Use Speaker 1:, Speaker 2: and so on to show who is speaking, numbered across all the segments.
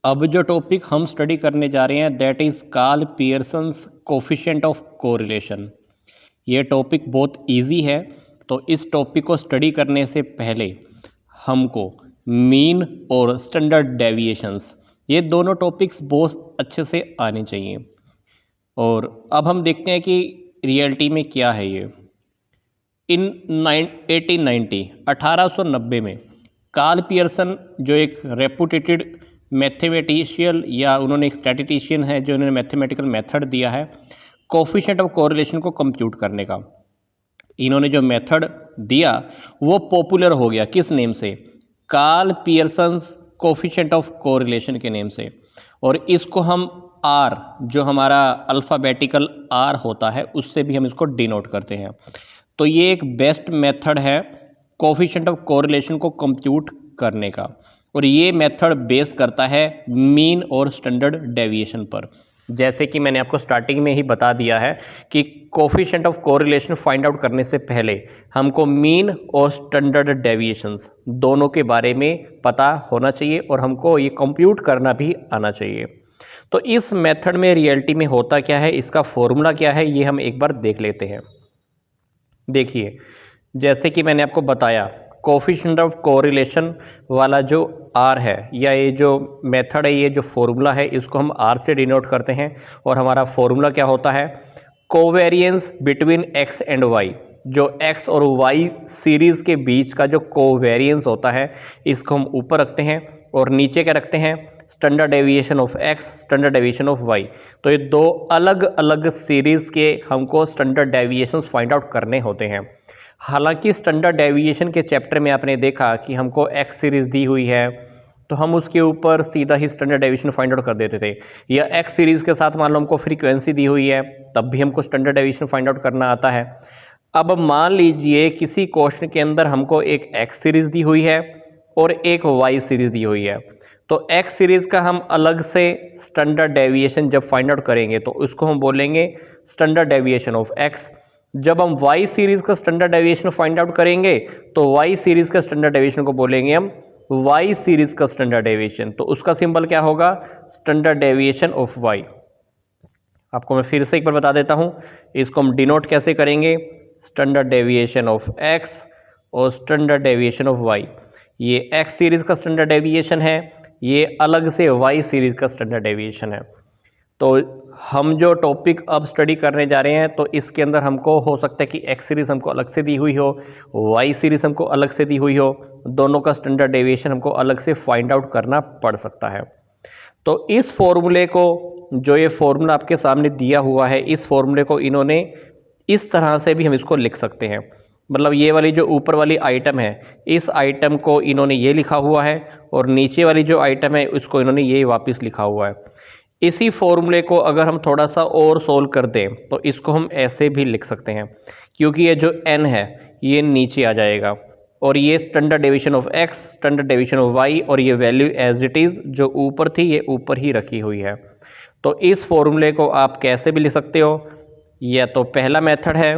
Speaker 1: अब जो टॉपिक हम स्टडी करने जा रहे हैं that is Karl Pearson's coefficient of correlation. ये टॉपिक बहुत इजी है, तो इस टॉपिक को स्टडी करने से पहले हमको मीन और स्टैंडर्ड डेविएशंस ये दोनों टॉपिक्स बहुत अच्छे से आने चाहिए। और अब हम देखते हैं कि रियलिटी में क्या है ये। इन 1890 में कार्ल पियर्सन जो एक रेपुटेटेड मैथमेटिशियन या उन्होंने एक स्टैटिस्टिशियन है जो उन्होंने मैथमेटिकल मेथड दिया है कोफिशिएंट ऑफ कोरिलेशन को कंप्यूट करने का। इन्होंने जो मेथड दिया वो पॉपुलर हो गया, किस नेम से? Karl Pearson's coefficient of correlation के नेम से। और इसको हम आर, जो हमारा अल्फ़ाबेटिकल आर होता है, उससे भी हम इसको डिनोट करते हैं। तो ये एक बेस्ट मेथड है कोफिशिएंट ऑफ कोरिलेशन को कंप्यूट करने का, और ये मेथड बेस करता है मीन और स्टैंडर्ड डेविएशन पर। जैसे कि मैंने आपको स्टार्टिंग में ही बता दिया है कि coefficient of correlation find out करने से पहले हमको मीन और स्टैंडर्ड डेविएशंस दोनों के बारे में पता होना चाहिए और हमको ये कंप्यूट करना भी आना चाहिए। तो इस मेथड में रियलिटी में होता क्या है, इसका फॉर्मूला क्या है, ये हम एक बार देख लेते हैं। देखिए, जैसे कि मैंने आपको बताया कोफिशिएंट ऑफ कोरिलेशन वाला जो आर है या ये जो मेथड है, ये जो फॉर्मूला है, इसको हम आर से डिनोट करते हैं। और हमारा फॉर्मूला क्या होता है? Covariance between X and Y. जो एक्स और वाई सीरीज़ के बीच का जो कोवेरियंस होता है, इसको हम ऊपर रखते हैं और नीचे क्या रखते हैं? Standard deviation of X, standard deviation of Y. तो ये दो अलग अलग सीरीज़ के हमको स्टैंडर्ड डेविएशंस फाइंड आउट करने होते हैं। हालांकि स्टैंडर्ड डेविएशन के चैप्टर में आपने देखा कि हमको एक्स सीरीज़ दी हुई है, तो हम उसके ऊपर सीधा ही स्टैंडर्ड डेविएशन फाइंड आउट कर देते थे। या एक्स सीरीज़ के साथ मान लो हमको फ्रीक्वेंसी दी हुई है, तब भी हमको स्टैंडर्ड डेविएशन फाइंड आउट करना आता है। अब मान लीजिए किसी क्वेश्चन के अंदर हमको एक एक्स सीरीज़ दी हुई है और एक वाई सीरीज़ दी हुई है, तो एक्स सीरीज़ का हम अलग से स्टैंडर्ड डेविएशन जब फाइंड आउट करेंगे तो उसको हम बोलेंगे स्टैंडर्ड डेविएशन ऑफ एक्स। जब हम वाई सीरीज़ का स्टैंडर्ड डेविएशन फाइंड आउट करेंगे तो वाई सीरीज़ का स्टैंडर्ड डेविएशन को बोलेंगे हम वाई सीरीज़ का स्टैंडर्ड डेविएशन। तो उसका सिंबल क्या होगा? Standard deviation of Y. आपको मैं फिर से एक बार बता देता हूँ, इसको हम डिनोट कैसे करेंगे? स्टैंडर्ड डेविएशन ऑफ एक्स और स्टैंडर्ड डेविएशन ऑफ वाई। ये एक्स सीरीज़ का स्टैंडर्ड डेविएशन है, ये अलग से वाई सीरीज़ का स्टैंडर्ड डेविएशन है। तो हम जो टॉपिक अब स्टडी करने जा रहे हैं, तो इसके अंदर हमको हो सकता है कि एक्स सीरीज़ हमको अलग से दी हुई हो, वाई सीरीज़ हमको अलग से दी हुई हो, दोनों का स्टैंडर्ड डेविएशन हमको अलग से फाइंड आउट करना पड़ सकता है। तो इस फॉर्मूले को, जो ये फॉर्मूला आपके सामने दिया हुआ है, इस फॉर्मूले को इन्होंने इस तरह से भी हम इसको लिख सकते हैं। मतलब ये वाली जो ऊपर वाली आइटम है, इस आइटम को इन्होंने ये लिखा हुआ है और नीचे वाली जो आइटम है उसको इन्होंने ये वापस लिखा हुआ है। इसी फॉर्मूले को अगर हम थोड़ा सा और सोल्व कर दें तो इसको हम ऐसे भी लिख सकते हैं, क्योंकि ये जो n है ये नीचे आ जाएगा और ये standard deviation of x, standard deviation of y, और ये वैल्यू एज इट इज़ जो ऊपर थी ये ऊपर ही रखी हुई है। तो इस फॉर्मूले को आप कैसे भी लिख सकते हो, या तो पहला मेथड है,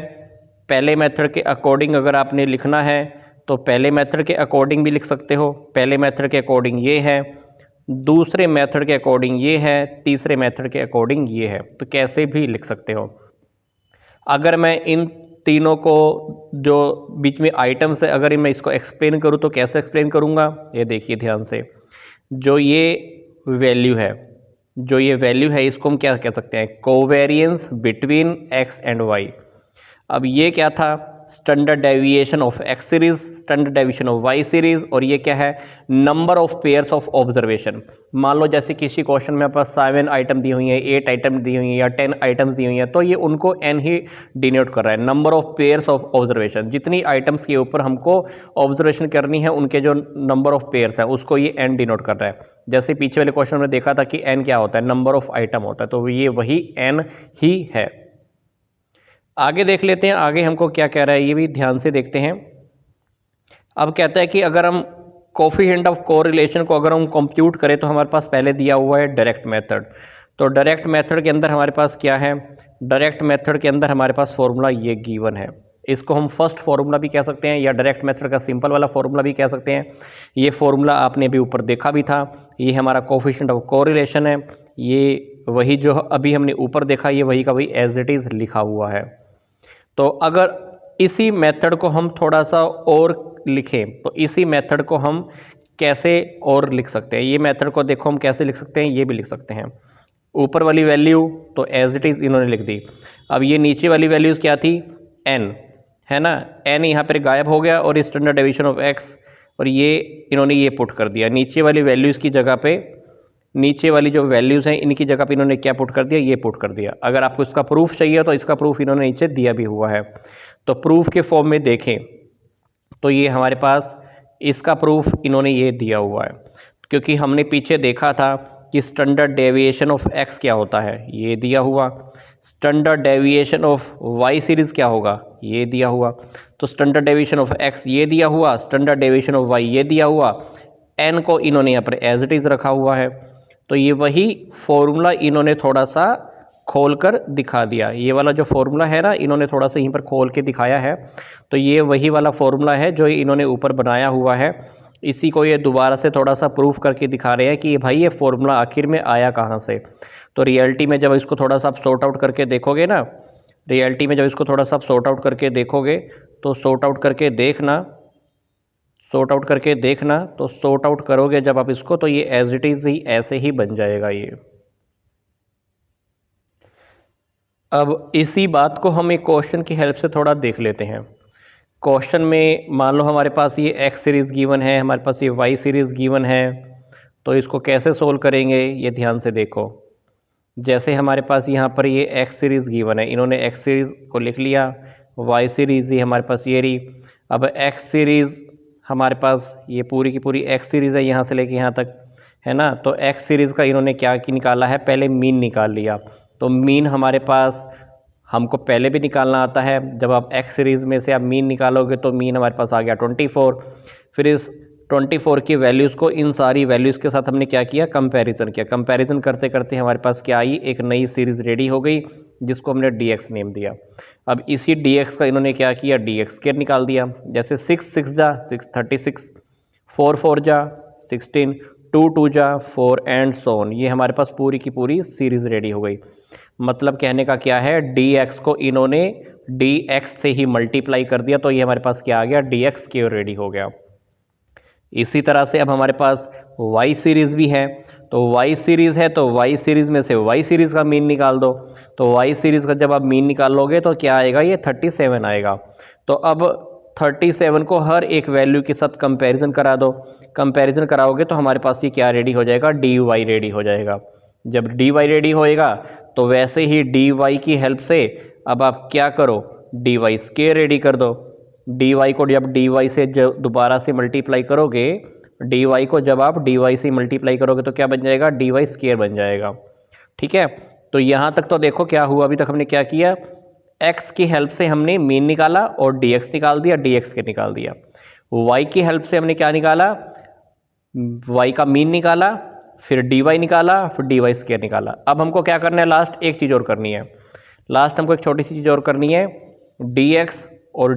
Speaker 1: पहले मेथड के अकॉर्डिंग अगर आपने लिखना है तो पहले मेथड के अकॉर्डिंग भी लिख सकते हो। पहले मेथड के अकॉर्डिंग ये है, दूसरे मेथड के अकॉर्डिंग ये है, तीसरे मेथड के अकॉर्डिंग ये है। तो कैसे भी लिख सकते हो। अगर मैं इन तीनों को जो बीच में आइटम्स है, अगर मैं इसको एक्सप्लेन करूँ तो कैसे एक्सप्लेन करूँगा, ये देखिए ध्यान से। जो ये वैल्यू है, इसको हम क्या कह सकते हैं? Covariance between X and Y. अब ये क्या था? Standard deviation of X series, standard deviation of Y series, और ये क्या है? Number of pairs of observation. मान लो जैसे किसी क्वेश्चन में आपके पास 7 आइटम दी हुई है, 8 आइटम दी हुई है या 10 आइटम्स दी हुई है, तो ये उनको n ही डिनोट कर रहा है, number of pairs of observation. जितनी आइटम्स के ऊपर हमको ऑब्जर्वेशन करनी है उनके जो नंबर ऑफ पेयर्स है उसको ये n डिनोट कर रहा है। जैसे पीछे वाले क्वेश्चन में देखा था कि n क्या होता है? नंबर ऑफ आइटम होता है, तो ये वही n ही है। आगे देख लेते हैं, आगे हमको क्या कह रहा है ये भी ध्यान से देखते हैं। अब कहता है कि अगर हम कोफिशिएंट ऑफ कोरिलेशन को अगर हम कंप्यूट करें तो हमारे पास पहले दिया हुआ है डायरेक्ट मेथड। तो डायरेक्ट मेथड के अंदर हमारे पास क्या है? डायरेक्ट मेथड के अंदर हमारे पास फॉर्मूला ये गिवन है, इसको हम फर्स्ट फार्मूला भी कह सकते हैं या डायरेक्ट मेथड का सिंपल वाला फार्मूला भी कह सकते हैं। ये फार्मूला आपने अभी ऊपर देखा भी था, ये हमारा कोफिशिएंट ऑफ कोरिलेशन है, ये वही जो अभी हमने ऊपर देखा ये वही का वही एज इट इज़ लिखा हुआ है। तो अगर इसी मेथड को हम थोड़ा सा और लिखें तो इसी मेथड को हम कैसे और लिख सकते हैं, ये मेथड को देखो हम कैसे लिख सकते हैं, ये भी लिख सकते हैं। ऊपर वाली वैल्यू तो एज इट इज़ इन्होंने लिख दी। अब ये नीचे वाली वैल्यूज़ क्या थी, n है ना, n यहाँ पर गायब हो गया और स्टैंडर्ड डेविएशन ऑफ x, और ये इन्होंने ये पुट कर दिया नीचे वाली वैल्यूज़ की जगह पे, नीचे वाली जो वैल्यूज़ हैं इनकी जगह पे इन्होंने क्या पुट कर दिया, ये पुट कर दिया। अगर आपको इसका प्रूफ चाहिए तो इसका प्रूफ इन्होंने नीचे दिया भी हुआ है। तो प्रूफ के फॉर्म में देखें तो ये हमारे पास इसका प्रूफ इन्होंने ये दिया हुआ है, क्योंकि हमने पीछे देखा था कि स्टैंडर्ड डेविएशन ऑफ x क्या होता है, ये दिया हुआ। Standard deviation of y series क्या होगा, ये दिया हुआ। तो स्टैंडर्ड डेविएशन ऑफ x ये दिया हुआ, स्टैंडर्ड डेविएशन ऑफ y ये दिया हुआ, n को इन्होंने यहाँ पर एज इट इज़ रखा हुआ है। तो ये वही फॉर्मूला इन्होंने थोड़ा सा खोल कर दिखा दिया, ये वाला जो फॉर्मूला है ना इन्होंने थोड़ा सा यहीं पर खोल के दिखाया है। तो ये वही वाला फॉर्मूला है जो इन्होंने ऊपर बनाया हुआ है, इसी को ये दोबारा से थोड़ा सा प्रूफ करके दिखा रहे हैं कि ये भाई ये फॉर्मूला आखिर में आया कहाँ से। तो रियलिटी में जब इसको थोड़ा सा आप सॉर्ट आउट करके देखोगे ना, रियलिटी में जब इसको थोड़ा सा आप सॉर्ट आउट करके देखोगे तो सॉर्ट आउट करके देखना, सॉर्ट आउट करके देखना, तो सॉर्ट आउट करोगे जब आप इसको तो ये एज इट इज़ ही ऐसे ही बन जाएगा ये। अब इसी बात को हम एक क्वेश्चन की हेल्प से थोड़ा देख लेते हैं। क्वेश्चन में मान लो हमारे पास ये एक्स सीरीज़ गिवन है, हमारे पास ये वाई सीरीज़ गिवन है, तो इसको कैसे सोल्व करेंगे ये ध्यान से देखो। जैसे हमारे पास यहाँ पर ये एक्स सीरीज़ गिवन है, इन्होंने एक्स सीरीज़ को लिख लिया, वाई सीरीज़ ही हमारे पास ये रही। अब एक्स सीरीज़ हमारे पास ये पूरी की पूरी एक्स सीरीज़ है यहाँ से लेके यहाँ तक, है ना। तो एक्स सीरीज़ का इन्होंने क्या निकाला है, पहले मीन निकाल लिया। तो मीन हमारे पास हमको पहले भी निकालना आता है, जब आप एक्स सीरीज़ में से आप मीन निकालोगे तो मीन हमारे पास आ गया 24। फिर इस 24 की वैल्यूज़ को इन सारी वैल्यूज़ के साथ हमने क्या किया, कंपैरिजन किया। कंपैरिजन करते करते हमारे पास क्या आई, एक नई सीरीज़ रेडी हो गई जिसको हमने dx नेम दिया। अब इसी dx का इन्होंने क्या किया, dx स्क्वायर निकाल दिया। जैसे 6 6 जा 6 36, 4 4 जा 16, 2 2 जा 4 एंड सो ऑन। ये हमारे पास पूरी की पूरी सीरीज़ रेडी हो गई। मतलब कहने का क्या है, dx को इन्होंने dx से ही मल्टीप्लाई कर दिया, तो ये हमारे पास क्या आ गया, dx स्क्वायर रेडी हो गया। इसी तरह से अब हमारे पास y सीरीज़ भी है, तो y सीरीज़ है तो y सीरीज़ में से y सीरीज़ का मीन निकाल दो। तो y सीरीज़ का जब आप मीन निकालोगे तो क्या आएगा, ये 37 आएगा। तो अब 37 को हर एक वैल्यू के साथ कंपैरिजन करा दो। कंपैरिजन कराओगे तो हमारे पास ये क्या रेडी हो जाएगा, dy रेडी हो जाएगा। जब dy रेडी होएगा तो वैसे ही dy की हेल्प से अब आप क्या करो, dy स्क्वायर रेडी कर दो। dy को जब dy से दोबारा से मल्टीप्लाई करोगे, dy को जब आप dy से मल्टीप्लाई करोगे तो क्या बन जाएगा, dy स्क्वायर बन जाएगा। ठीक है, तो यहाँ तक तो देखो क्या हुआ, अभी तक हमने क्या किया, x की हेल्प से हमने मीन निकाला और dx निकाल दिया, dx के निकाल दिया। y की हेल्प से हमने क्या निकाला, y का मीन निकाला, फिर dy निकाला, फिर dy स्क्वायर निकाला। अब हमको क्या करना है, लास्ट एक चीज़ और करनी है। लास्ट हमको एक छोटी सी चीज़ और करनी है, dx और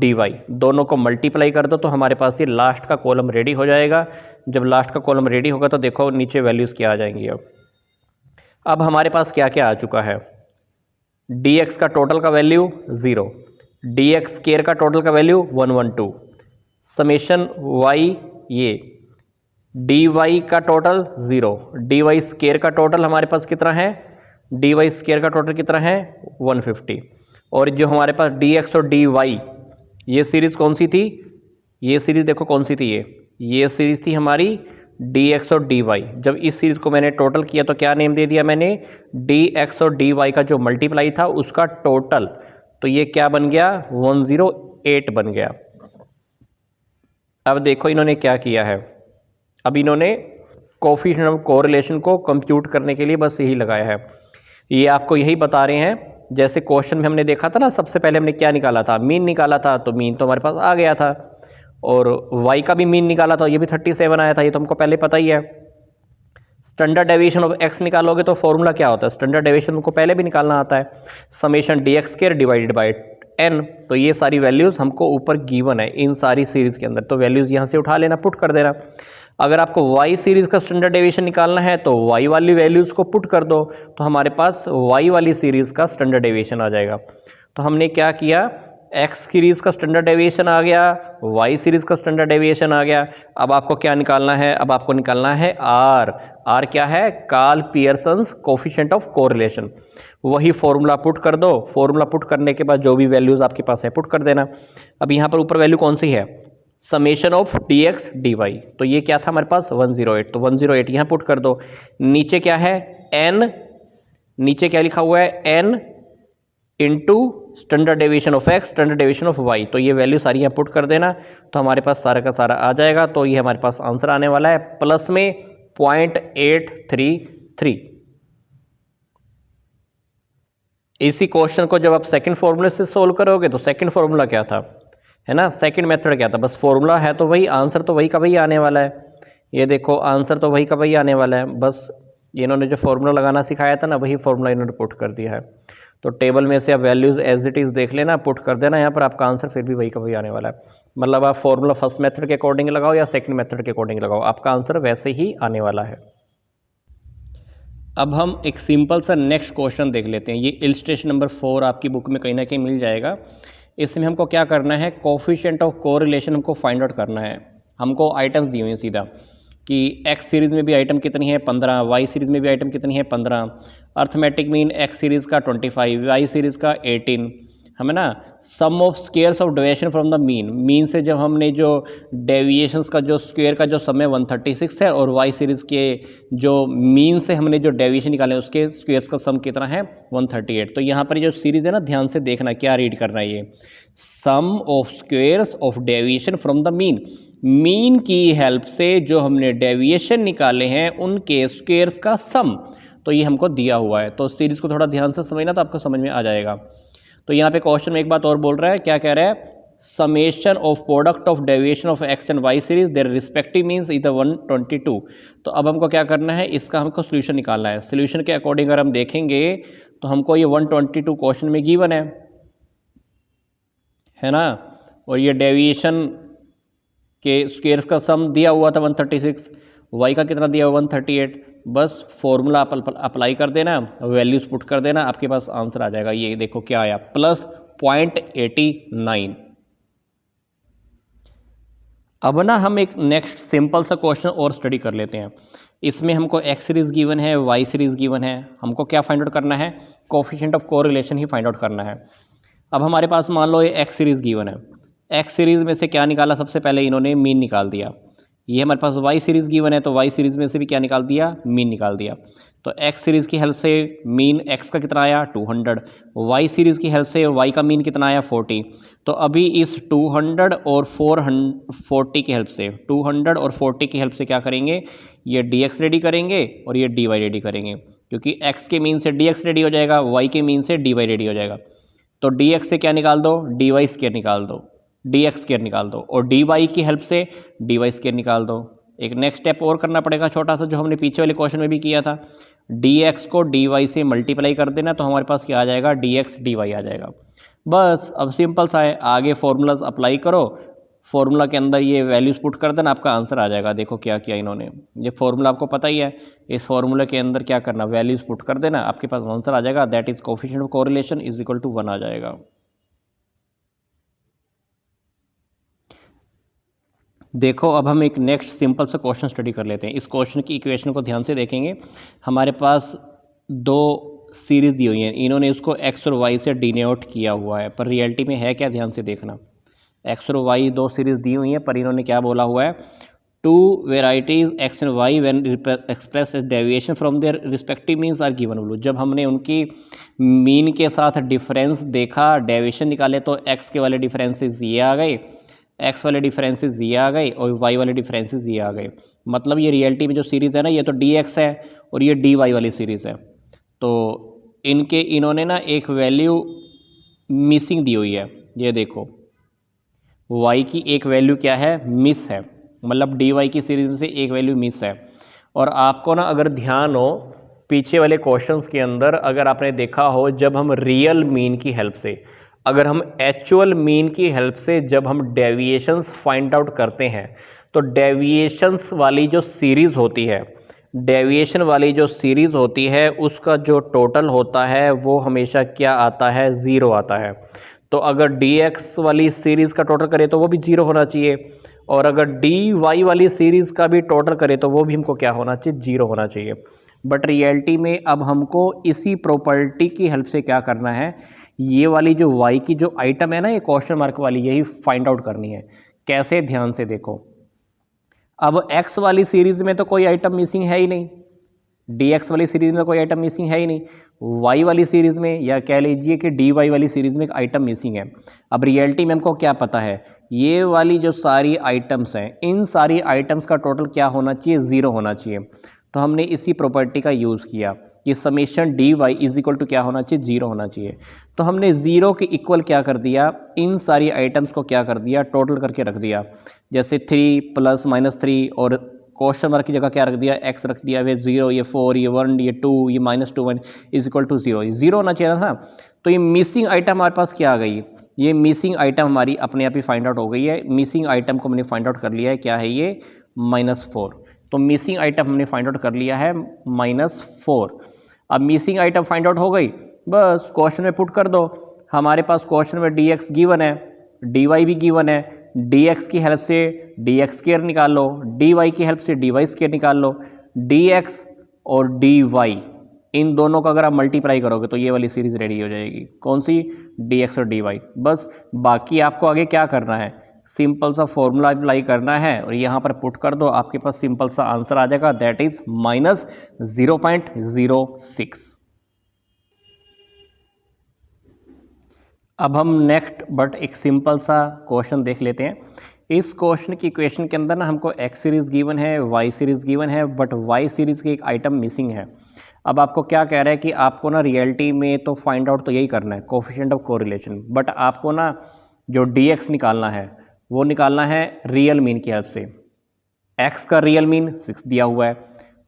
Speaker 1: dy दोनों को मल्टीप्लाई कर दो तो हमारे पास ये लास्ट का कॉलम रेडी हो जाएगा। जब लास्ट का कॉलम रेडी होगा तो देखो नीचे वैल्यूज़ क्या आ जाएंगी। अब हमारे पास क्या क्या आ चुका है, dx का टोटल का वैल्यू 0, dx स्क्वायर का टोटल का वैल्यू 112, समेशन y ये, dy का टोटल 0, dy स्क्वायर का टोटल हमारे पास कितना है, dy स्क्वायर का टोटल कितना है 150। और जो हमारे पास dx और dy ये सीरीज़ कौन सी थी, ये सीरीज़ देखो कौन सी थी, ये सीरीज़ थी हमारी dx और dy। जब इस सीरीज़ को मैंने टोटल किया तो क्या नेम दे दिया मैंने, dx और dy का जो मल्टीप्लाई था उसका टोटल, तो ये क्या बन गया 108 बन गया। अब देखो इन्होंने क्या किया है, अब इन्होंने कोफिशिएंट ऑफ कोरिलेशन को कंप्यूट करने के लिए बस यही लगाया है। ये आपको यही बता रहे हैं, जैसे क्वेश्चन में हमने देखा था ना, सबसे पहले हमने क्या निकाला था, मीन निकाला था, तो मीन तो हमारे पास आ गया था, और y का भी मीन निकाला था, ये भी 37 आया था, ये तो हमको पहले पता ही है। स्टैंडर्ड डेविएशन ऑफ एक्स निकालोगे तो फॉर्मूला क्या होता है, स्टैंडर्ड डेविएशन तुमको पहले भी निकालना आता है, summation d x square divided by n. तो ये सारी वैल्यूज़ हमको ऊपर गिवन है इन सारी सीरीज़ के अंदर, तो वैल्यूज़ यहाँ से उठा लेना, पुट कर देना। अगर आपको y सीरीज़ का स्टैंडर्ड डेविएशन निकालना है तो y वाली वैल्यूज़ को पुट कर दो, तो हमारे पास y वाली सीरीज़ का स्टैंडर्ड डेविएशन आ जाएगा। तो हमने क्या किया, x सीरीज़ का स्टैंडर्ड डेविएशन आ गया, y सीरीज़ का स्टैंडर्ड डेविएशन आ गया। अब आपको क्या निकालना है, अब आपको निकालना है r क्या है, Karl Pearson's coefficient of correlation. वही फॉर्मूला पुट कर दो, फॉर्मूला पुट करने के बाद जो भी वैल्यूज़ आपके पास है पुट कर देना। अब यहाँ पर ऊपर वैल्यू कौन सी है, summation of d x d y, तो ये क्या था हमारे पास 108, तो 108 यहाँ पुट कर दो। नीचे क्या है n, नीचे क्या लिखा हुआ है n into standard deviation of x standard deviation of y, तो ये वैल्यू सारी यहाँ पुट कर देना, तो हमारे पास सारा का सारा आ जाएगा। तो ये हमारे पास आंसर आने वाला है प्लस में 0.833। इसी क्वेश्चन को जब आप सेकंड फॉर्मूले से सोल्व करोगे तो सेकंड फॉर्मूला क्या था, है ना, सेकंड मेथड क्या था, बस फॉर्मूला है तो वही, आंसर तो वही का वही आने वाला है। ये देखो आंसर तो वही का वही आने वाला है, बस इन्होंने जो फॉर्मूला लगाना सिखाया था ना वही फॉर्मूला इन्होंने पुट कर दिया है। तो टेबल में से आप वैल्यूज़ एज इट इज़ देख लेना, पुट कर देना यहाँ पर, आपका आंसर फिर भी वही का वही आने वाला है। मतलब आप फॉर्मूला फर्स्ट मेथड के अकॉर्डिंग लगाओ या सेकंड मेथड के अकॉर्डिंग लगाओ, आपका आंसर वैसे ही आने वाला है। अब हम एक सिंपल सा नेक्स्ट क्वेश्चन देख लेते हैं। ये इलस्ट्रेशन नंबर 4 आपकी बुक में कहीं ना कहीं मिल जाएगा। इसमें हमको क्या करना है, कोफिशिएंट ऑफ कोरिलेशन हमको फाइंड आउट करना है। हमको आइटम्स दिए हुए हैं सीधा कि एक्स सीरीज़ में भी आइटम कितनी है 15, वाई सीरीज़ में भी आइटम कितनी है 15, अर्थमेटिक मीन एक्स सीरीज़ का 25, वाई सीरीज़ का 18, हमें ना sum of squares of deviation from the mean से जब हमने जो डेविएशंस का जो स्क्वायर का जो सम है 136 है, और वाई सीरीज़ के जो मीन से हमने जो डेविएशन निकाले उसके स्क्वेयर्स का सम कितना है 138। तो यहाँ पर जो सीरीज़ है ना, ध्यान से देखना क्या रीड करना है, ये sum of squares of deviation from the mean की हेल्प से जो हमने डेविएशन निकाले हैं उनके स्क्वेयर्स का सम, तो ये हमको दिया हुआ है। तो सीरीज़ को थोड़ा ध्यान से समझना तो आपको समझ में आ जाएगा। तो यहाँ पे क्वेश्चन में एक बात और बोल रहा है, क्या कह रहा है, summation of product of deviation of X and Y series their respective means is 122। तो अब हमको क्या करना है, इसका हमको सोल्यूशन निकालना है। सोल्यूशन के अकॉर्डिंग अगर हम देखेंगे तो हमको ये 122 क्वेश्चन में गिवन है ना, और ये डेविएशन के स्क्वेयर्स का सम दिया हुआ था 136, वाई का कितना दिया हुआ 138। बस फॉर्मूला अप्लाई कर देना, वैल्यूज पुट कर देना, आपके पास आंसर आ जाएगा। ये देखो क्या आया, प्लस 0.89। अब ना हम एक नेक्स्ट सिंपल सा क्वेश्चन और स्टडी कर लेते हैं। इसमें हमको एक्स सीरीज़ गिवन है, वाई सीरीज़ गिवन है, हमको क्या फाइंड आउट करना है, coefficient of correlation he find out करना है। अब हमारे पास मान लो ये एक्स सीरीज़ गिवन है, एक्स सीरीज़ में से क्या निकाला, सबसे पहले इन्होंने मीन निकाल दिया। ये हमारे पास वाई सीरीज़ गिवन है, तो वाई सीरीज़ में से भी क्या निकाल दिया, मीन निकाल दिया। तो एक्स सीरीज़ की हेल्प से मीन एक्स का कितना आया 200, वाई सीरीज़ की हेल्प से वाई का मीन कितना आया 40। तो अभी इस 200 और 440 की हेल्प से, 200 और 40 की हेल्प से क्या करेंगे, ये डी एक्स रेडी करेंगे और ये डी वाई रेडी करेंगे, क्योंकि एक्स के मीन से डी एक्स रेडी हो जाएगा, वाई के मीन से डी वाई रेडी हो जाएगा। तो डी एक्स से क्या निकाल दो, डी वाई स्क्वायर निकाल दो, डी एक्स स्क्वायर निकाल दो, और डी वाई की हेल्प से डी वाई स्क्वायर निकाल दो। एक नेक्स्ट स्टेप और करना पड़ेगा छोटा सा, जो हमने पीछे वाले क्वेश्चन में भी किया था, डी एक्स को डी वाई से मल्टीप्लाई कर देना, तो हमारे पास क्या आ जाएगा, डी एक्स डी वाई आ जाएगा। बस अब सिंपल सा है, आगे फॉर्मूलाज अप्लाई करो, फॉर्मूला के अंदर ये वैल्यूज़ पुट कर देना, आपका आंसर आ जाएगा। देखो क्या किया इन्होंने, ये फॉर्मूला आपको पता ही है, इस फॉर्मूला के अंदर क्या करना, वैल्यूज़ पुट कर देना, आपके पास आंसर आ जाएगा, that is coefficient of correlation is equal to 1 आ जाएगा। देखो अब हम एक नेक्स्ट सिंपल सा क्वेश्चन स्टडी कर लेते हैं। इस क्वेश्चन की इक्वेशन को ध्यान से देखेंगे। हमारे पास दो सीरीज़ दी हुई हैं, इन्होंने उसको एक्स और वाई से डिनोट किया हुआ है, पर रियलिटी में है क्या, ध्यान से देखना। एक्स और वाई दो सीरीज़ दी हुई हैं, पर इन्होंने क्या बोला हुआ है, two varieties X and Y when express as deviation from their respective means are given below. जब हमने उनकी मीन के साथ डिफरेंस देखा, डेविएशन निकाले, तो एक्स के वाले डिफरेंसेस ये आ गए, एक्स वाले डिफरेंसेस ये आ गए, और वाई वाले डिफरेंसेस ये आ गए। मतलब ये रियलिटी में जो सीरीज़ है ना, ये तो डी एक्स है और ये डी वाई वाली सीरीज़ है। तो इनके इन्होंने ना एक वैल्यू मिसिंग दी हुई है, ये देखो वाई की एक वैल्यू क्या है, मिस है, मतलब डी वाई की सीरीज़ में से एक वैल्यू मिस है, और आपको ना अगर ध्यान हो पीछे वाले क्वेश्चंस के अंदर, अगर आपने देखा हो, जब हम रियल मीन की हेल्प से, अगर हम एक्चुअल मीन की हेल्प से जब हम डेविएशंस फाइंड आउट करते हैं, तो डेविएशंस वाली जो सीरीज़ होती है, डेविएशन वाली जो सीरीज़ होती है, उसका जो टोटल होता है वो हमेशा क्या आता है, ज़ीरो आता है। तो अगर dx वाली सीरीज़ का टोटल करें तो वो भी ज़ीरो होना चाहिए, और अगर dy वाली सीरीज़ का भी टोटल करें तो वो भी हमको क्या होना चाहिए, ज़ीरो होना चाहिए। बट रियलिटी में अब हमको इसी प्रॉपर्टी की हेल्प से क्या करना है, ये वाली जो y की जो आइटम है ना, ये क्वेश्चन मार्क वाली, यही फाइंड आउट करनी है। कैसे, ध्यान से देखो। अब x वाली सीरीज़ में तो कोई आइटम मिसिंग है ही नहीं, dx वाली सीरीज़ में कोई आइटम मिसिंग है ही नहीं, y वाली सीरीज़ में या कह लीजिए कि dy वाली सीरीज़ में एक आइटम मिसिंग है। अब रियलिटी में हमको क्या पता है, ये वाली जो सारी आइटम्स हैं, इन सारी आइटम्स का टोटल क्या होना चाहिए, ज़ीरो होना चाहिए। तो हमने इसी प्रॉपर्टी का यूज़ किया कि summation dy is equal to क्या होना चाहिए, ज़ीरो होना चाहिए। तो हमने ज़ीरो के इक्वल क्या कर दिया, इन सारी आइटम्स को क्या कर दिया, टोटल करके रख दिया। जैसे 3 + -3 और क्वेश्चन मार्क की जगह क्या रख दिया, x रख दिया, फिर 0, ये 4, ये 1, ये 2, ये -2 इज इक्वल टू 0, ज़ीरो होना चाहिए था। तो ये मिसिंग आइटम हमारे पास क्या आ गई, ये मिसिंग आइटम हमारी अपने आप ही फाइंड आउट हो गई है। मिसिंग आइटम को हमने फाइंड आउट कर लिया है, क्या है ये, -4। तो मिसिंग आइटम हमने फाइंड आउट कर लिया है -4। अब मिसिंग आइटम फाइंड आउट हो गई, बस क्वेश्चन में पुट कर दो। हमारे पास क्वेश्चन में dx गिवन है, dy भी गिवन है, dx की हेल्प से dx स्क्वायर निकाल लो, dy की हेल्प से dy स्क्वायर निकाल लो। dx और dy इन दोनों का अगर आप मल्टीप्लाई करोगे तो ये वाली सीरीज़ रेडी हो जाएगी। कौन सी, dx और dy। बस बाकी आपको आगे क्या करना है, सिंपल सा फॉर्मूला अप्लाई करना है और यहाँ पर पुट कर दो, आपके पास सिंपल सा आंसर आ जाएगा, दैट इज -0.06। अब हम नेक्स्ट बट एक सिंपल सा क्वेश्चन देख लेते हैं। इस क्वेश्चन की इक्वेशन के अंदर ना हमको x सीरीज़ गिवन है, y सीरीज़ गिवन है, बट y सीरीज़ की एक आइटम मिसिंग है। अब आपको क्या कह रहा है कि आपको ना रियलिटी में तो फाइंड आउट तो यही करना है, कोफिशिएंट ऑफ कोरिलेशन, बट आपको ना जो dx निकालना है वो निकालना है रियल मीन की हेल्प से। x का रियल मीन 6 दिया हुआ है,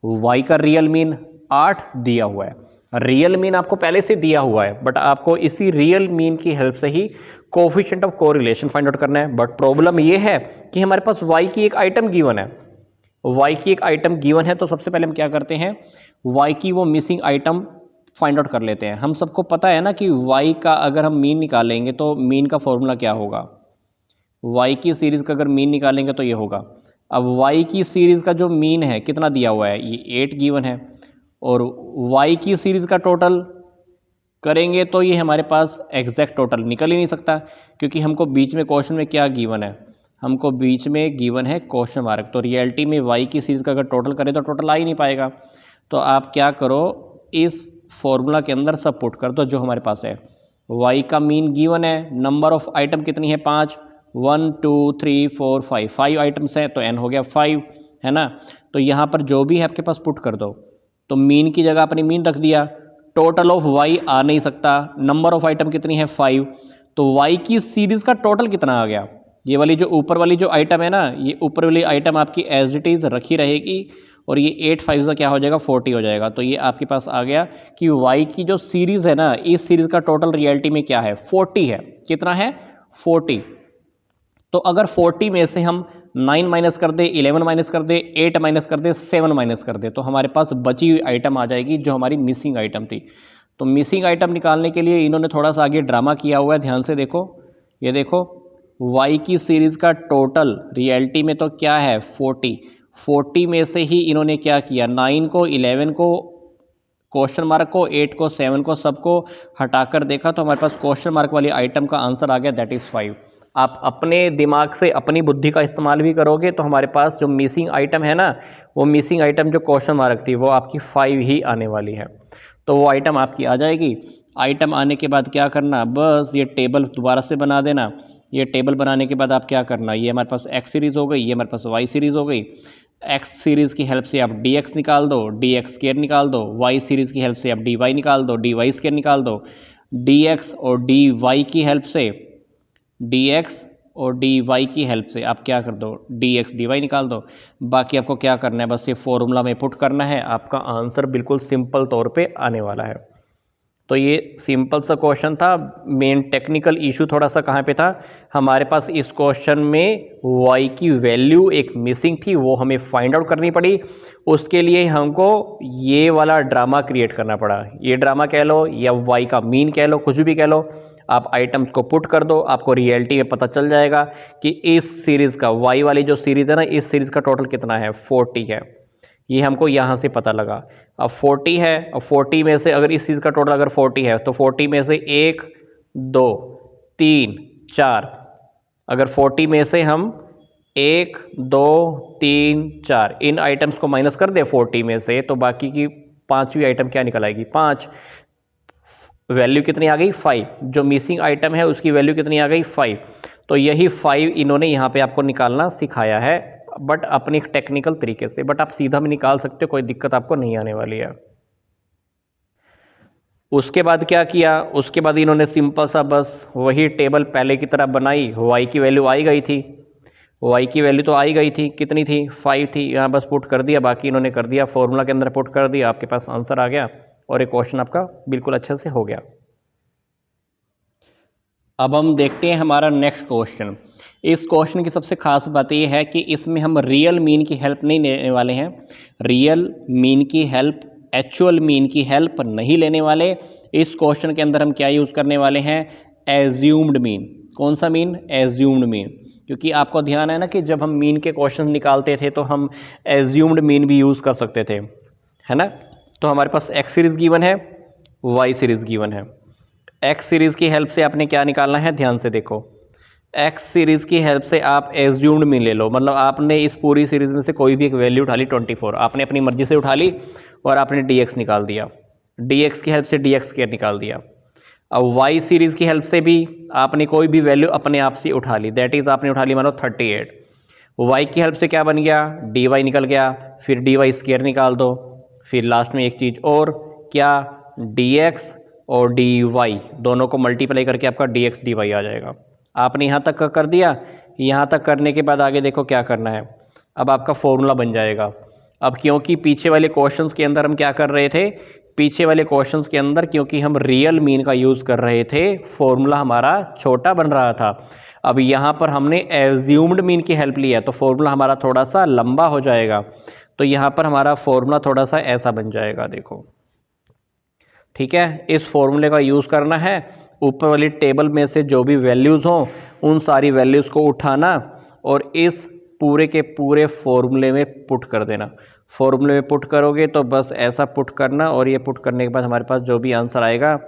Speaker 1: y का रियल मीन 8 दिया हुआ है। रियल मीन आपको पहले से दिया हुआ है, बट आपको इसी रियल मीन की हेल्प से ही coefficient of correlation find out करना है। बट प्रॉब्लम ये है कि हमारे पास y की एक आइटम गिवन है, y की एक आइटम गिवन है। तो सबसे पहले हम क्या करते हैं, y की वो मिसिंग आइटम फाइंड आउट कर लेते हैं। हम सबको पता है ना कि y का अगर हम मीन निकालेंगे तो मीन का फॉर्मूला क्या होगा, y की सीरीज़ का अगर मीन निकालेंगे तो ये होगा। अब y की सीरीज़ का जो मीन है कितना दिया हुआ है, ये 8 गिवन है, और y की सीरीज़ का टोटल करेंगे तो ये हमारे पास एग्जैक्ट टोटल निकल ही नहीं सकता, क्योंकि हमको बीच में क्वेश्चन में क्या गिवन है, हमको बीच में गिवन है क्वेश्चन मार्क। तो रियलिटी में y की सीरीज़ का अगर टोटल करें तो टोटल आ ही नहीं पाएगा। तो आप क्या करो, इस फॉर्मूला के अंदर सब पुट कर दो जो हमारे पास है। y का मीन गिवन है, नंबर ऑफ आइटम कितनी है, 5, 1 2 3 4 5, 5 आइटम्स हैं तो n हो गया 5, है ना। तो यहाँ पर जो भी है आपके पास पुट कर दो। तो मीन की जगह अपनी मीन रख दिया, टोटल ऑफ y आ नहीं सकता, नंबर ऑफ आइटम कितनी है 5, तो y की सीरीज़ का टोटल कितना आ गया, ये वाली जो ऊपर वाली जो आइटम है ना, ये ऊपर वाली आइटम आपकी एज इट इज़ रखी रहेगी, और ये 8 5 का क्या हो जाएगा, 40 हो जाएगा। तो ये आपके पास आ गया कि y की जो सीरीज़ है ना, इस सीरीज़ का टोटल रियलिटी में क्या है, 40 है। कितना है, 40। तो अगर 40 में से हम 9 माइनस कर दे, 11 माइनस कर दे, 8 माइनस कर दे, 7 माइनस कर दे, तो हमारे पास बची हुई आइटम आ जाएगी जो हमारी मिसिंग आइटम थी। तो मिसिंग आइटम निकालने के लिए इन्होंने थोड़ा सा आगे ड्रामा किया हुआ है, ध्यान से देखो। ये देखो, y की सीरीज़ का टोटल रियलिटी में तो क्या है, 40। 40 में से ही इन्होंने क्या किया, 9 को, 11 को, क्वेश्चन मार्क को, 8 को, 7 को, सबको हटाकर देखा तो हमारे पास क्वेश्चन मार्क वाली आइटम का आंसर आ गया, दैट इज़ 5। आप अपने दिमाग से अपनी बुद्धि का इस्तेमाल भी करोगे तो हमारे पास जो मिसिंग आइटम है ना, वो मिसिंग आइटम जो क्वेश्चन मार्क थी वो आपकी 5 ही आने वाली है। तो वो आइटम आपकी आ जाएगी। आइटम आने के बाद क्या करना, बस ये टेबल दोबारा से बना देना। ये टेबल बनाने के बाद आप क्या करना, ये हमारे पास x सीरीज़ हो गई, ये हमारे पास y सीरीज़ हो गई। x सीरीज़ की हेल्प से आप dx निकाल दो, dx स्क्वायर निकाल दो, y सीरीज़ की हेल्प से आप dy निकाल दो, dy स्क्वायर निकाल दो। dx और dy की हेल्प से dx और डी वाई की हेल्प से आप क्या कर दो, डी एक्स डी वाई निकाल दो। बाकी आपको क्या करना है, बस ये फॉर्मूला में पुट करना है, आपका आंसर बिल्कुल सिंपल तौर पे आने वाला है। तो ये सिंपल सा क्वेश्चन था। मेन टेक्निकल इशू थोड़ा सा कहाँ पे था, हमारे पास इस क्वेश्चन में y की वैल्यू एक मिसिंग थी, वो हमें फाइंड आउट करनी पड़ी। उसके लिए हमको ये वाला ड्रामा क्रिएट करना पड़ा। ये ड्रामा कह लो या y का मीन कह लो, कुछ भी कह लो, आप आइटम्स को पुट कर दो, आपको रियलिटी में पता चल जाएगा कि इस सीरीज़ का y वाली जो सीरीज़ है ना, इस सीरीज़ का टोटल कितना है, 40 है। ये हमको यहाँ से पता लगा। अब 40 है, अब 40 में से अगर इस चीज़ का टोटल अगर 40 है तो 40 में से 1 2 3 4, अगर 40 में से हम 1 2 3 4 इन आइटम्स को माइनस कर दे 40 में से, तो बाकी की पांचवी आइटम क्या निकल आएगी, 5। वैल्यू कितनी आ गई, 5। जो मिसिंग आइटम है उसकी वैल्यू कितनी आ गई, 5। तो यही 5 इन्होंने यहाँ पे आपको निकालना सिखाया है, बट अपने एक टेक्निकल तरीके से। बट आप सीधा भी निकाल सकते हो, कोई दिक्कत आपको नहीं आने वाली है। उसके बाद क्या किया, उसके बाद इन्होंने सिंपल सा बस वही टेबल पहले की तरह बनाई। y की वैल्यू आई गई थी, y की वैल्यू तो आई गई थी, कितनी थी, 5 थी, यहाँ बस पुट कर दिया, बाकी इन्होंने कर दिया फॉर्मूला के अंदर पुट कर दिया, आपके पास आंसर आ गया और एक क्वेश्चन आपका बिल्कुल अच्छे से हो गया। अब हम देखते हैं हमारा नेक्स्ट क्वेश्चन। इस क्वेश्चन की सबसे खास बात यह है कि इसमें हम रियल मीन की हेल्प नहीं लेने वाले हैं, रियल मीन की हेल्प, एक्चुअल मीन की हेल्प नहीं लेने वाले। इस क्वेश्चन के अंदर हम क्या यूज़ करने वाले हैं, एज्यूम्ड मीन। कौन सा मीन, एज्यूम्ड मीन। क्योंकि आपको ध्यान है ना कि जब हम मीन के क्वेश्चन निकालते थे तो हम एज्यूम्ड मीन भी यूज़ कर सकते थे, है ना। तो हमारे पास एक्स सीरीज़ गिवन है, वाई सीरीज़ गिवन है। एक्स सीरीज़ की हेल्प से आपने क्या निकालना है, ध्यान से देखो। एक्स सीरीज़ की हेल्प से आप एज्यूम्ड मीन ले लो, मतलब आपने इस पूरी सीरीज़ में से कोई भी एक वैल्यू उठा ली, 24 आपने अपनी मर्जी से उठा ली और आपने dx निकाल दिया, dx की हेल्प से dx स्क्वायर निकाल दिया। अब y सीरीज़ की हेल्प से भी आपने कोई भी वैल्यू अपने आप से उठा ली, दैट इज़ आपने उठा ली मान लो 38। y की हेल्प से क्या बन गया, dy निकल गया, फिर dy स्क्वायर निकाल दो, फिर लास्ट में एक चीज़ और क्या, dx और dy दोनों को मल्टीप्लाई करके आपका dx dy आ जाएगा। आपने यहाँ तक कर दिया, यहाँ तक करने के बाद आगे देखो क्या करना है, अब आपका फॉर्मूला बन जाएगा। अब क्योंकि पीछे वाले क्वेश्चंस के अंदर हम क्या कर रहे थे, पीछे वाले क्वेश्चंस के अंदर क्योंकि हम रियल मीन का यूज़ कर रहे थे, फॉर्मूला हमारा छोटा बन रहा था। अब यहाँ पर हमने एज्यूम्ड मीन की हेल्प ली है तो फॉर्मूला हमारा थोड़ा सा लंबा हो जाएगा। तो यहाँ पर हमारा फॉर्मूला थोड़ा सा ऐसा बन जाएगा, देखो ठीक है। इस फॉर्मूले का यूज़ करना है, ऊपर वाली टेबल में से जो भी वैल्यूज़ हों उन सारी वैल्यूज़ को उठाना और इस पूरे के पूरे फॉर्मूले में पुट कर देना। फॉर्मूले में पुट करोगे तो बस ऐसा पुट करना और ये पुट करने के बाद हमारे पास जो भी आंसर आएगा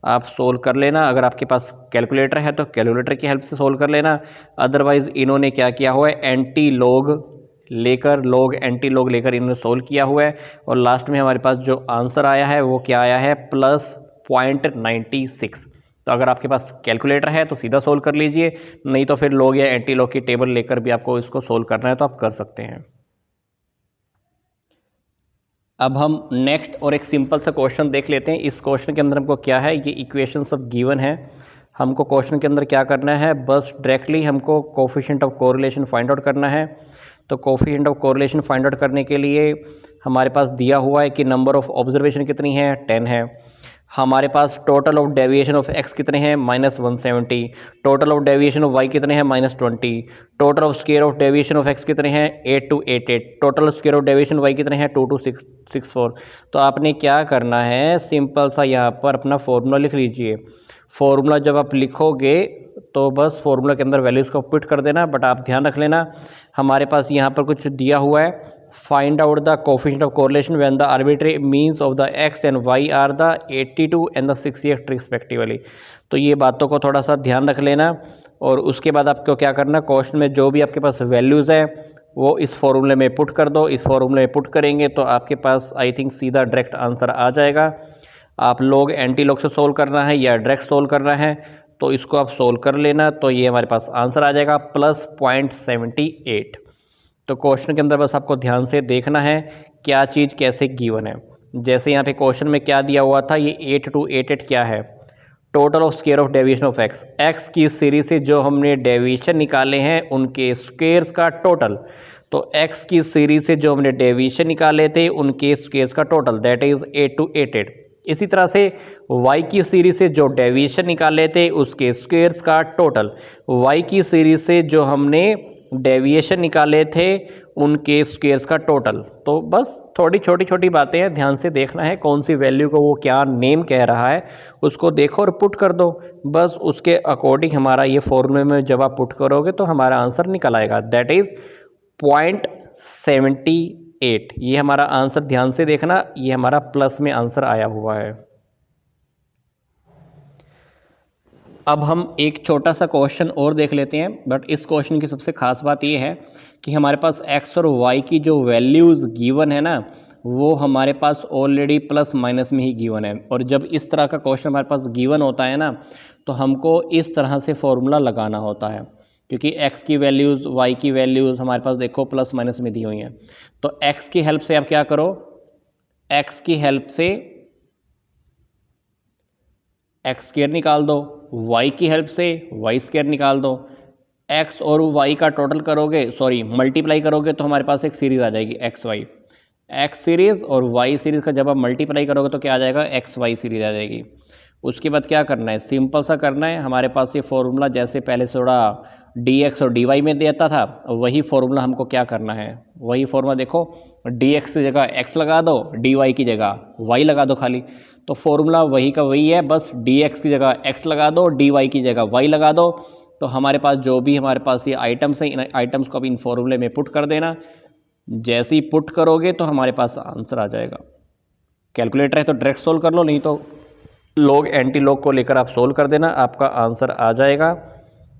Speaker 1: आप सोल्व कर लेना। अगर आपके पास कैलकुलेटर है तो कैलकुलेटर की हेल्प से सोल्व कर लेना। अदरवाइज़ इन्होंने क्या किया हुआ है, एंटी लॉग लेकर, लॉग एंटी लॉग लेकर इन्होंने सोल्व किया हुआ है और लास्ट में हमारे पास जो आंसर आया है वो क्या आया है, +0.96। तो अगर आपके पास कैलकुलेटर है तो सीधा सोल्व कर लीजिए, नहीं तो फिर लॉग या एंटी लॉग की टेबल लेकर भी आपको इसको सोल्व करना है तो आप कर सकते हैं। अब हम नेक्स्ट और एक सिंपल सा क्वेश्चन देख लेते हैं। इस क्वेश्चन के अंदर हमको क्या है, ये इक्वेशन सब गिवन है। हमको क्वेश्चन के अंदर क्या करना है, बस डायरेक्टली हमको coefficient of correlation find out करना है। तो coefficient of correlation find out करने के लिए हमारे पास दिया हुआ है कि नंबर ऑफ ऑब्जर्वेशन कितनी है, 10 है। हमारे पास total of deviation of x कितने हैं, -170। Total of deviation of y कितने हैं, -20। Total of square of deviation of x कितने हैं, 8288। Total square of deviation y कितने हैं, 2264। तो आपने क्या करना है, सिंपल सा यहाँ पर अपना फॉर्मूला लिख लीजिए। फॉर्मूला जब आप लिखोगे तो बस फॉर्मूला के अंदर वैल्यूज़ को पुट कर देना, बट आप ध्यान रख लेना हमारे पास यहाँ पर कुछ दिया हुआ है, find out the coefficient of correlation when the arbitrary means of the x and y are the 82 and the 68 respectively. तो ये बातों को थोड़ा सा ध्यान रख लेना और उसके बाद आपको क्या करना, क्वेश्चन में जो भी आपके पास वैल्यूज़ है वो इस फॉर्मूले में पुट कर दो। इस फॉर्मूले में पुट करेंगे तो आपके पास आई थिंक सीधा डायरेक्ट आंसर आ जाएगा। आप लॉग एंटी लॉग से सोल्व करना है या डायरेक्ट सोल्व करना है तो इसको आप सोल्व कर लेना, तो ये हमारे पास आंसर आ जाएगा +0.78। तो क्वेश्चन के अंदर बस आपको ध्यान से देखना है क्या चीज़ कैसे गिवन है। जैसे यहाँ पे क्वेश्चन में क्या दिया हुआ था, ये 8288 क्या है, total of square of deviation of x, x की सीरीज से जो हमने डेविएशन निकाले हैं उनके स्क्वायर्स का टोटल। तो एक्स की सीरीज से जो हमने डेविएशन निकाले थे उनके स्क्वायर्स का टोटल, दैट इज 8 इसी तरह से y की सीरीज से जो डेविएशन निकाले थे उसके स्क्वायर्स का टोटल, y की सीरीज से जो हमने डेविएशन निकाले थे उनके स्क्वायर्स का टोटल। तो बस थोड़ी छोटी छोटी बातें हैं, ध्यान से देखना है कौन सी वैल्यू को वो क्या नेम कह रहा है उसको देखो और पुट कर दो। बस उसके अकॉर्डिंग हमारा ये फॉर्मूले में जब आप पुट करोगे तो हमारा आंसर निकल आएगा, दैट इज़ 0.78। ये हमारा आंसर ध्यान से देखना, ये हमारा प्लस में आंसर आया हुआ है। अब हम एक छोटा सा क्वेश्चन और देख लेते हैं, बट इस क्वेश्चन की सबसे खास बात ये है कि हमारे पास x और y की जो वैल्यूज़ गिवन है ना वो हमारे पास ऑलरेडी प्लस माइनस में ही गिवन है। और जब इस तरह का क्वेश्चन हमारे पास गिवन होता है ना तो हमको इस तरह से फॉर्मूला लगाना होता है, क्योंकि x की वैल्यूज़ y की वैल्यूज़ हमारे पास देखो प्लस माइनस में दी हुई हैं। तो x की हेल्प से आप क्या करो, x की हेल्प से एक्स स्क्वायर निकाल दो, y की हेल्प से वाई स्क्वायर निकाल दो। x और y का टोटल करोगे, सॉरी मल्टीप्लाई करोगे तो हमारे पास एक सीरीज़ आ जाएगी एक्स वाई, एक्स सीरीज़ और y सीरीज़ का जब आप मल्टीप्लाई करोगे तो क्या आ जाएगा, एक्स वाई सीरीज़ आ जाएगी। उसके बाद क्या करना है, सिंपल सा करना है, हमारे पास ये फॉर्मूला जैसे पहले से थोड़ा dx और dy में देता था वही फॉर्मूला हमको क्या करना है, वही फॉर्मूला देखो, dx की जगह x लगा दो, dy की जगह y लगा दो खाली। तो फॉर्मूला वही का वही है, बस dx की जगह x लगा दो, dy की जगह y लगा दो। तो हमारे पास जो भी हमारे पास ये आइटम्स हैं इन आइटम्स को अब इन फॉर्मूले में पुट कर देना। जैसे ही पुट करोगे तो हमारे पास आंसर आ जाएगा। कैलकुलेटर है तो डायरेक्ट सोल्व कर लो, नहीं तो लॉग एंटी लॉग को लेकर आप सोल्व कर देना, आपका आंसर आ जाएगा,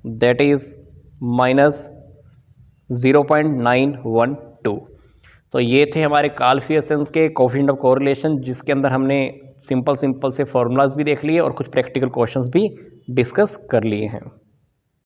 Speaker 1: दैट इज़ -0.912। तो ये थे हमारे कार्ल पियर्सन के कोएफिशिएंट ऑफ कोरिलेशन, जिसके अंदर हमने सिंपल से फॉर्मूलाज भी देख लिए और कुछ प्रैक्टिकल क्वेश्चंस भी डिस्कस कर लिए हैं।